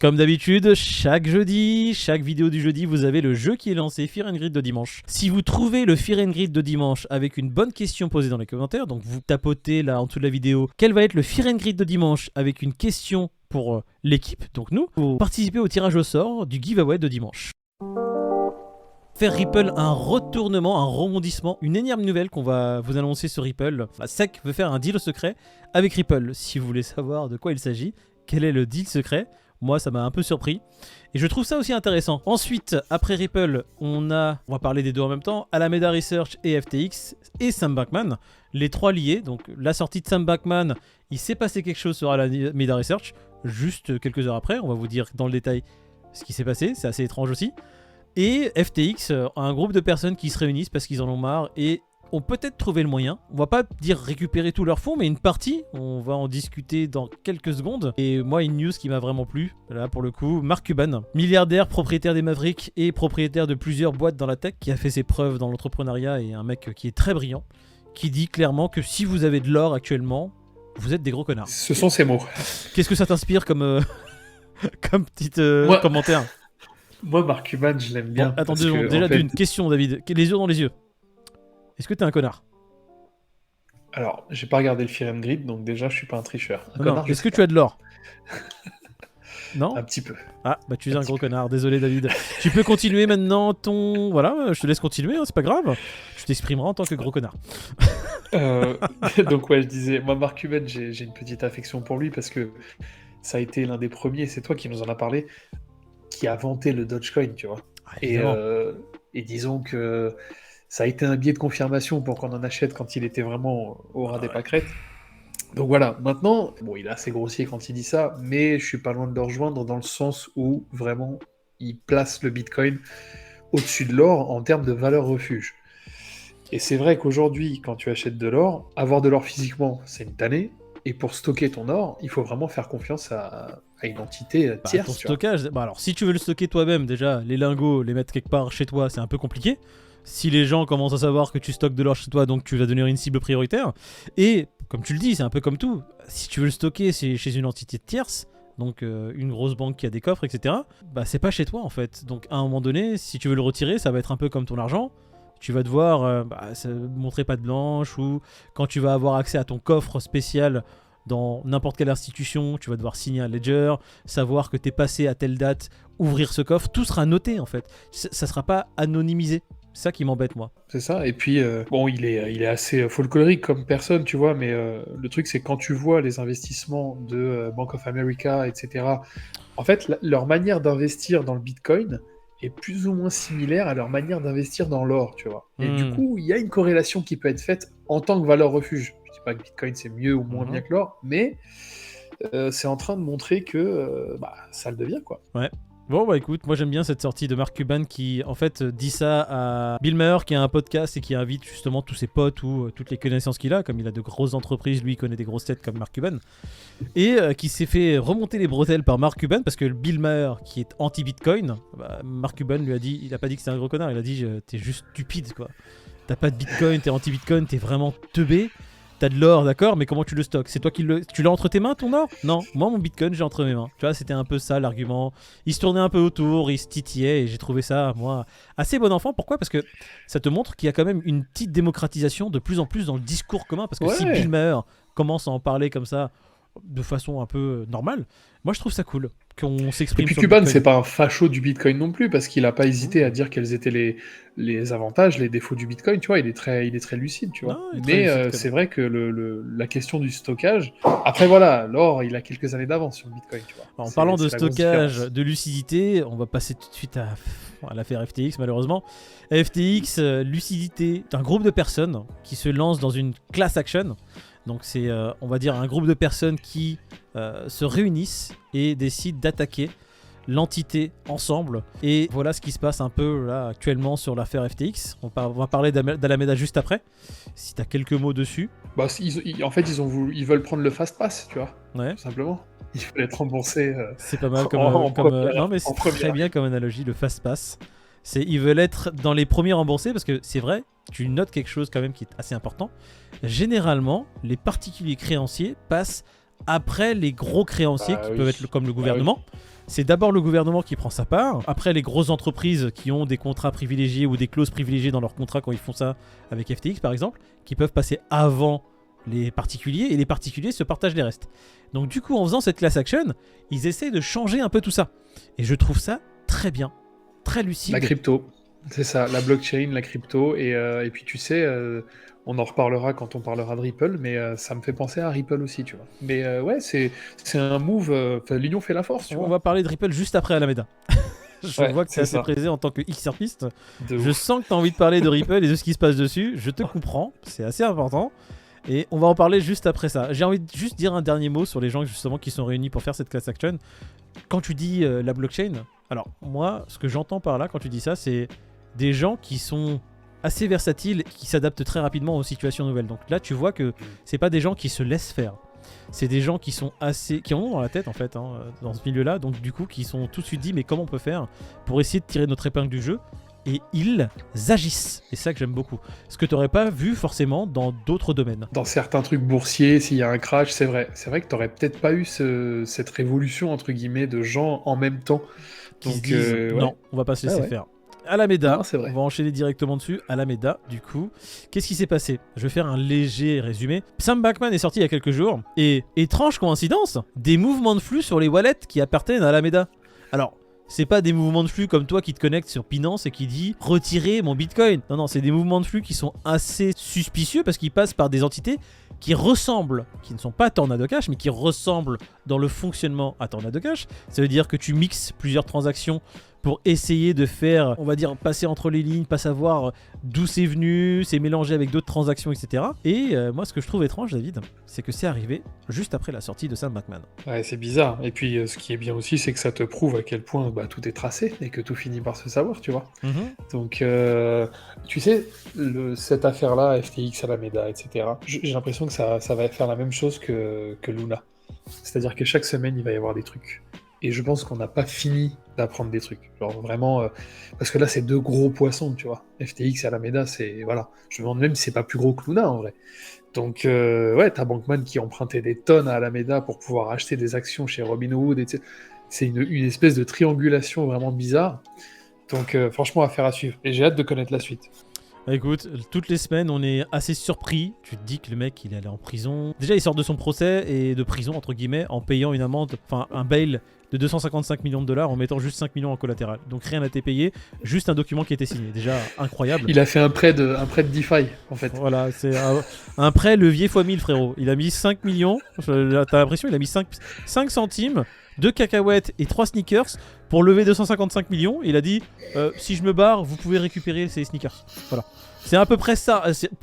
Comme d'habitude, chaque jeudi, chaque vidéo du jeudi, vous avez le jeu qui est lancé, Fear and Greed de dimanche. Si vous trouvez le Fear and Greed de dimanche avec une bonne question posée dans les commentaires, donc vous tapotez là en dessous de la vidéo, quel va être le Fear and Greed de dimanche avec une question pour l'équipe, donc nous, pour participer au tirage au sort du giveaway de dimanche. Faire Ripple un retournement, un rebondissement, une énième nouvelle qu'on va vous annoncer sur Ripple. SEC veut faire un deal secret avec Ripple. Si vous voulez savoir de quoi il s'agit, quel est le deal secret, moi ça m'a un peu surpris et je trouve ça aussi intéressant. Ensuite, après Ripple, on va parler des deux en même temps, Alameda Research et FTX et Sam Bankman, les trois liés. Donc la sortie de Sam Bankman, il s'est passé quelque chose sur Alameda Research, juste quelques heures après, on va vous dire dans le détail ce qui s'est passé, c'est assez étrange aussi. Et FTX, un groupe de personnes qui se réunissent parce qu'ils en ont marre et ont peut-être trouvé le moyen. On va pas dire récupérer tous leurs fonds, mais une partie, on va en discuter dans quelques secondes. Et moi, une news qui m'a vraiment plu, là pour le coup, Mark Cuban, milliardaire, propriétaire des Mavericks et propriétaire de plusieurs boîtes dans la tech, qui a fait ses preuves dans l'entrepreneuriat et un mec qui est très brillant, qui dit clairement que si vous avez de l'or actuellement, vous êtes des gros connards. Ce sont ses mots. Qu'est-ce que ça t'inspire comme, comme petit commentaire? Moi, Mark Cuban, je l'aime bien. Bon, attends 2 secondes. Déjà d'une question, David. Les yeux dans les yeux. Est-ce que t'es un connard? Alors, j'ai pas regardé le Fear and Greed, donc déjà, je suis pas un tricheur. Non. Est-ce que tu as de l'or? Non? Un petit peu. Ah, bah tu es un gros connard. Désolé, David. Tu peux continuer maintenant ton... Voilà, je te laisse continuer, hein, c'est pas grave. Tu t'exprimeras en tant que gros connard. Donc ouais, je disais, moi, Mark Cuban, j'ai une petite affection pour lui parce que ça a été l'un des premiers, c'est toi qui nous en as parlé, qui a vanté le Dogecoin, tu vois. Ah, et disons que ça a été un biais de confirmation pour qu'on en achète quand il était vraiment au ras des pâquerettes. Donc voilà, maintenant, bon, il est assez grossier quand il dit ça, mais je suis pas loin de le rejoindre dans le sens où vraiment il place le Bitcoin au-dessus de l'or en termes de valeur refuge. Et c'est vrai qu'aujourd'hui, quand tu achètes de l'or, avoir de l'or physiquement, c'est une tannée. Et pour stocker ton or, il faut vraiment faire confiance à une entité tierce. Pour stockage, alors si tu veux le stocker toi-même, déjà, les lingots, les mettre quelque part chez toi, c'est un peu compliqué. Si les gens commencent à savoir que tu stockes de l'or chez toi, donc tu vas devenir une cible prioritaire. Et comme tu le dis, c'est un peu comme tout. Si tu veux le stocker, c'est chez une entité tierce, donc une grosse banque qui a des coffres, etc. Bah c'est pas chez toi en fait. Donc à un moment donné, si tu veux le retirer, ça va être un peu comme ton argent. Tu vas devoir montrer patte blanche, ou quand tu vas avoir accès à ton coffre spécial dans n'importe quelle institution, tu vas devoir signer un ledger, savoir que tu es passé à telle date, ouvrir ce coffre, tout sera noté en fait. Ça sera pas anonymisé. C'est ça qui m'embête moi. C'est ça, et puis bon, il est assez folklorique comme personne, tu vois, mais le truc c'est quand tu vois les investissements de Bank of America, etc., en fait, leur manière d'investir dans le Bitcoin est plus ou moins similaire à leur manière d'investir dans l'or, tu vois. Et du coup, il y a une corrélation qui peut être faite en tant que valeur refuge. Je dis pas que Bitcoin c'est mieux ou moins bien que l'or, mais c'est en train de montrer que ça le devient, quoi. Ouais. Bon bah écoute, moi j'aime bien cette sortie de Mark Cuban qui en fait dit ça à Bill Maher qui a un podcast et qui invite justement tous ses potes ou toutes les connaissances qu'il a, comme il a de grosses entreprises, lui il connaît des grosses têtes comme Mark Cuban, et qui s'est fait remonter les bretelles par Mark Cuban parce que Bill Maher qui est anti-Bitcoin, Mark Cuban lui a dit, il a pas dit que c'était un gros connard, il a dit t'es juste stupide quoi, t'as pas de Bitcoin, t'es anti-Bitcoin, t'es vraiment teubé. T'as de l'or, d'accord, mais comment tu le stockes? C'est toi qui tu l'as entre tes mains, ton or? Non, moi mon Bitcoin, j'ai entre mes mains. Tu vois, c'était un peu ça l'argument. Il se tournait un peu autour, il se titillait, et j'ai trouvé ça, moi, assez bon enfant. Pourquoi? Parce que ça te montre qu'il y a quand même une petite démocratisation de plus en plus dans le discours commun. Parce que si Bill Maher commence à en parler comme ça, de façon un peu normale, moi je trouve ça cool qu'on s'exprime. Et puis Cuban, c'est pas un facho du Bitcoin non plus, parce qu'il a pas hésité à dire quels étaient les avantages, les défauts du Bitcoin, tu vois, il est très lucide, tu vois. Non, mais c'est vrai que la question du stockage, après voilà, l'or, il a quelques années d'avance sur le Bitcoin, tu vois. En parlant de stockage, de lucidité, on va passer tout de suite à l'affaire FTX malheureusement. FTX, lucidité, c'est un groupe de personnes qui se lancent dans une class action. Donc c'est, on va dire, un groupe de personnes qui se réunissent et décident d'attaquer l'entité ensemble. Et voilà ce qui se passe un peu là actuellement sur l'affaire FTX. On va parler d'Alameda juste après, si tu as quelques mots dessus. En fait, ils veulent prendre le fast pass, tu vois, ouais. Tout simplement. Ils veulent être remboursés. C'est pas mal comme non mais c'est très bien comme analogie, le fast pass. Ils veulent être dans les premiers remboursés parce que c'est vrai, tu notes quelque chose quand même qui est assez important. Généralement, les particuliers créanciers passent après les gros créanciers qui peuvent être comme le gouvernement. c'est d'abord le gouvernement qui prend sa part, après les grosses entreprises qui ont des contrats privilégiés ou des clauses privilégiées dans leurs contrats quand ils font ça avec FTX par exemple, qui peuvent passer avant les particuliers, et les particuliers se partagent les restes. Donc du coup, en faisant cette class action, ils essaient de changer un peu tout ça. Et je trouve ça très bien, très lucide. La crypto, c'est ça, la blockchain, la crypto, et puis tu sais, on en reparlera quand on parlera de Ripple, mais ça me fait penser à Ripple aussi, tu vois. Mais ouais, c'est un move, l'union fait la force, tu On vois. va parler de Ripple juste après Alameda. Je vois que c'est assez présé en tant que XRPiste. Je sens que tu as envie de parler de Ripple et de ce qui se passe dessus. Je te comprends, c'est assez important. Et on va en parler juste après ça. J'ai envie de juste dire un dernier mot sur les gens justement qui sont réunis pour faire cette class action. Quand tu dis la blockchain, alors moi, ce que j'entends par là quand tu dis ça, c'est des gens qui sont assez versatiles, qui s'adaptent très rapidement aux situations nouvelles. Donc là, tu vois que c'est pas des gens qui se laissent faire. C'est des gens qui sont qui en ont dans la tête en fait, dans ce milieu-là. Donc du coup, qui sont tout de suite dit mais comment on peut faire pour essayer de tirer notre épingle du jeu. Et ils agissent. Et c'est ça que j'aime beaucoup. Ce que tu n'aurais pas vu forcément dans d'autres domaines. Dans certains trucs boursiers, s'il y a un crash, c'est vrai. C'est vrai que tu n'aurais peut-être pas eu cette révolution, entre guillemets, de gens en même temps. Qui se disent, non, on va pas se laisser faire. Alameda, on va enchaîner directement dessus. Alameda, du coup. Qu'est-ce qui s'est passé? Je vais faire un léger résumé. Sam Bankman est sorti il y a quelques jours. Et étrange coïncidence, des mouvements de flux sur les wallets qui appartiennent à Alameda. Alors, c'est pas des mouvements de flux comme toi qui te connectes sur Binance et qui dit « Retirez mon Bitcoin ». Non, c'est des mouvements de flux qui sont assez suspicieux parce qu'ils passent par des entités qui ressemblent, qui ne sont pas Tornado Cash, mais qui ressemblent dans le fonctionnement à Tornado Cash. Ça veut dire que tu mixes plusieurs transactions pour essayer de faire, on va dire, passer entre les lignes, pas savoir d'où c'est venu, c'est mélangé avec d'autres transactions, etc. Et moi, ce que je trouve étrange, David, c'est que c'est arrivé juste après la sortie de Sam Bankman. Ouais, c'est bizarre. Et puis, ce qui est bien aussi, c'est que ça te prouve à quel point tout est tracé et que tout finit par se savoir, tu vois. Donc, tu sais, cette affaire-là, FTX, Alameda, etc., j'ai l'impression que ça va faire la même chose que Luna. C'est-à-dire que chaque semaine, il va y avoir des trucs. Et je pense qu'on n'a pas fini d'apprendre des trucs. Genre vraiment, parce que là, c'est deux gros poissons, tu vois. FTX et Alameda, c'est... Voilà. Je me demande même si c'est pas plus gros que Luna, en vrai. Donc, ouais, t'as Bankman qui empruntait des tonnes à Alameda pour pouvoir acheter des actions chez Robinhood, etc. C'est une espèce de triangulation vraiment bizarre. Donc, franchement, affaire à suivre. Et j'ai hâte de connaître la suite. Écoute, toutes les semaines, on est assez surpris. Tu te dis que le mec, il est allé en prison. Déjà, il sort de son procès et de prison, entre guillemets, en payant une amende, enfin un bail de 255 millions de dollars en mettant juste 5 millions en collatéral. Donc rien n'a été payé, juste un document qui a été signé. Déjà, incroyable. Il a fait un prêt de DeFi, en fait. Voilà, c'est un prêt levier x 1000, frérot. Il a mis 5 millions, t'as l'impression, il a mis 5 centimes, 2 cacahuètes et 3 sneakers pour lever 255 millions. Et il a dit, si je me barre, vous pouvez récupérer ces sneakers. Voilà. C'est à peu près ça.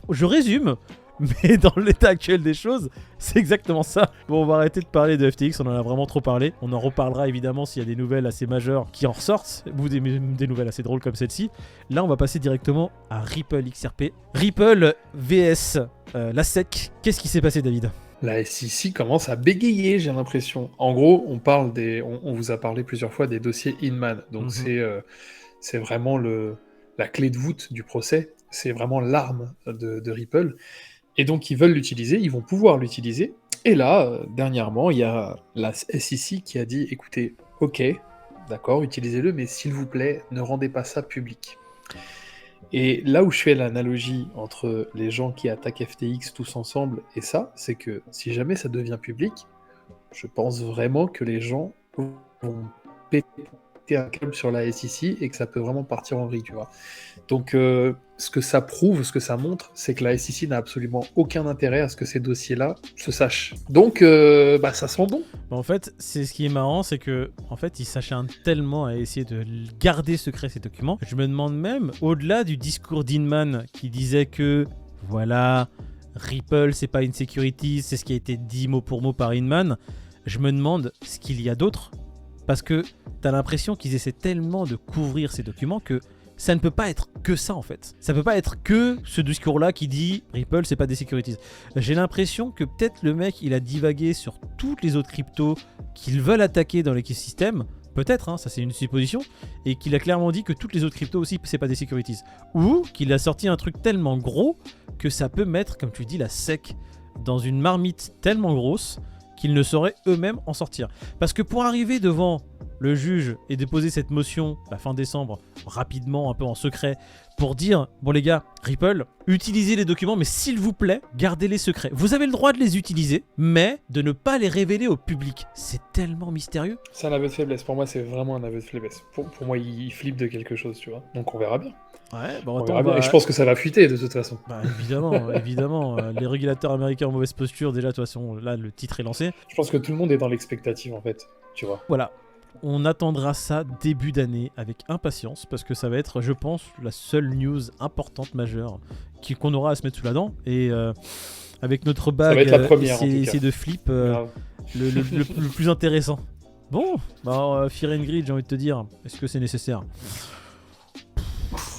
Je résume, mais dans l'état actuel des choses, c'est exactement ça. Bon, on va arrêter de parler de FTX, on en a vraiment trop parlé. On en reparlera évidemment s'il y a des nouvelles assez majeures qui en ressortent, ou des nouvelles assez drôles comme celle-ci. Là, on va passer directement à Ripple XRP. Ripple vs la SEC. Qu'est-ce qui s'est passé, David ? La SEC commence à bégayer, j'ai l'impression. En gros, on vous a parlé plusieurs fois des dossiers Inman. Donc c'est vraiment la clé de voûte du procès. C'est vraiment l'arme de Ripple. Et donc, ils veulent l'utiliser, ils vont pouvoir l'utiliser. Et là, dernièrement, il y a la SEC qui a dit, écoutez, ok, d'accord, utilisez-le, mais s'il vous plaît, ne rendez pas ça public. Et là où je fais l'analogie entre les gens qui attaquent FTX tous ensemble et ça, c'est que si jamais ça devient public, je pense vraiment que les gens vont péter un câble sur la SEC et que ça peut vraiment partir en vrille, tu vois. Donc, ce que ça prouve, ce que ça montre, c'est que la SEC n'a absolument aucun intérêt à ce que ces dossiers-là se sachent. Donc, ça sent bon. En fait, c'est ce qui est marrant, c'est que en fait, ils s'acharnent tellement à essayer de garder secret ces documents. Je me demande même, au-delà du discours d'Inman qui disait que, voilà, Ripple, c'est pas une security, c'est ce qui a été dit mot pour mot par Inman, je me demande ce qu'il y a d'autre. Parce que t'as l'impression qu'ils essaient tellement de couvrir ces documents que ça ne peut pas être que ça en fait. Ça peut pas être que ce discours-là qui dit Ripple c'est pas des securities. J'ai l'impression que peut-être le mec il a divagué sur toutes les autres cryptos qu'ils veulent attaquer dans l'écosystème. Peut-être, hein, ça c'est une supposition. Et qu'il a clairement dit que toutes les autres cryptos aussi c'est pas des securities. Ou qu'il a sorti un truc tellement gros que ça peut mettre, comme tu dis, la SEC dans une marmite tellement grosse qu'ils ne sauraient eux-mêmes en sortir. Parce que pour arriver devant le juge ait déposé cette motion la fin décembre, rapidement, un peu en secret, pour dire, bon les gars, Ripple, utilisez les documents, mais s'il vous plaît, gardez-les secrets. Vous avez le droit de les utiliser, mais de ne pas les révéler au public. C'est tellement mystérieux. C'est un aveu de faiblesse. Pour moi, c'est vraiment un aveu de faiblesse. Pour moi, il flippe de quelque chose, tu vois. Donc on verra bien. Ouais, bon, On attends, verra bien. bah, Et je pense que ça va fuiter de toute façon. bah, évidemment, évidemment. Les régulateurs américains en mauvaise posture, déjà, de toute façon, là, le titre est lancé. Je pense que tout le monde est dans l'expectative, en fait. Tu vois. Voilà. On attendra ça début d'année avec impatience parce que ça va être, je pense, la seule news importante majeure qu'on aura à se mettre sous la dent. Et avec notre bague, va être la première, en tout cas. essayer de flip Grave. le plus intéressant. Bon, bah, Fear and Greed, j'ai envie de te dire, est-ce que c'est nécessaire?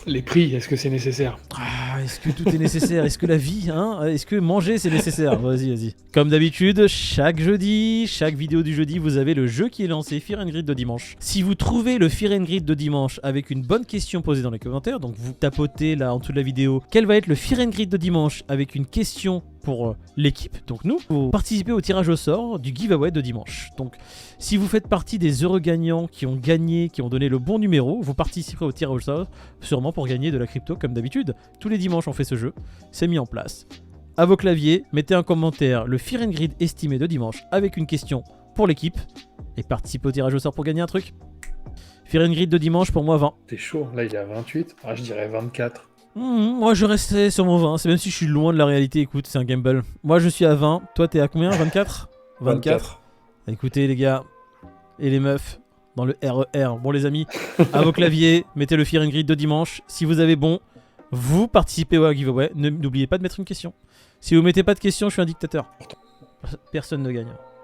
Les prix, est-ce que c'est nécessaire? Ah, est-ce que tout est nécessaire? Est-ce que la vie, hein? Est-ce que manger c'est nécessaire? Vas-y, vas-y. Comme d'habitude, chaque jeudi, chaque vidéo du jeudi, vous avez le jeu qui est lancé, Fear and Greed de dimanche. Si vous trouvez le Fear and Greed de dimanche avec une bonne question posée dans les commentaires, donc vous tapotez là en dessous de la vidéo, quel va être le Fear and Greed de dimanche avec une question pour l'équipe, donc nous, vous participez au tirage au sort du giveaway de dimanche. Donc si vous faites partie des heureux gagnants qui ont gagné, qui ont donné le bon numéro, vous participerez au tirage au sort, sûrement pour gagner de la crypto comme d'habitude. Tous les dimanches on fait ce jeu, c'est mis en place. À vos claviers, mettez un commentaire, le Fear and Greed estimé de dimanche avec une question pour l'équipe et participez au tirage au sort pour gagner un truc. Fear and Greed de dimanche pour moi 20. T'es chaud, là il est à 28. Ah, je dirais 24. Moi je restais sur mon 20, c'est même si je suis loin de la réalité, écoute, c'est un gamble. Moi je suis à 20, toi t'es à combien? 24? 24. Écoutez les gars, et les meufs, dans le RER. Bon les amis, à vos claviers, mettez le Fear and Greed de dimanche. Si vous avez bon, vous participez au giveaway. N'oubliez pas de mettre une question. Si vous mettez pas de question, je suis un dictateur. Personne ne gagne.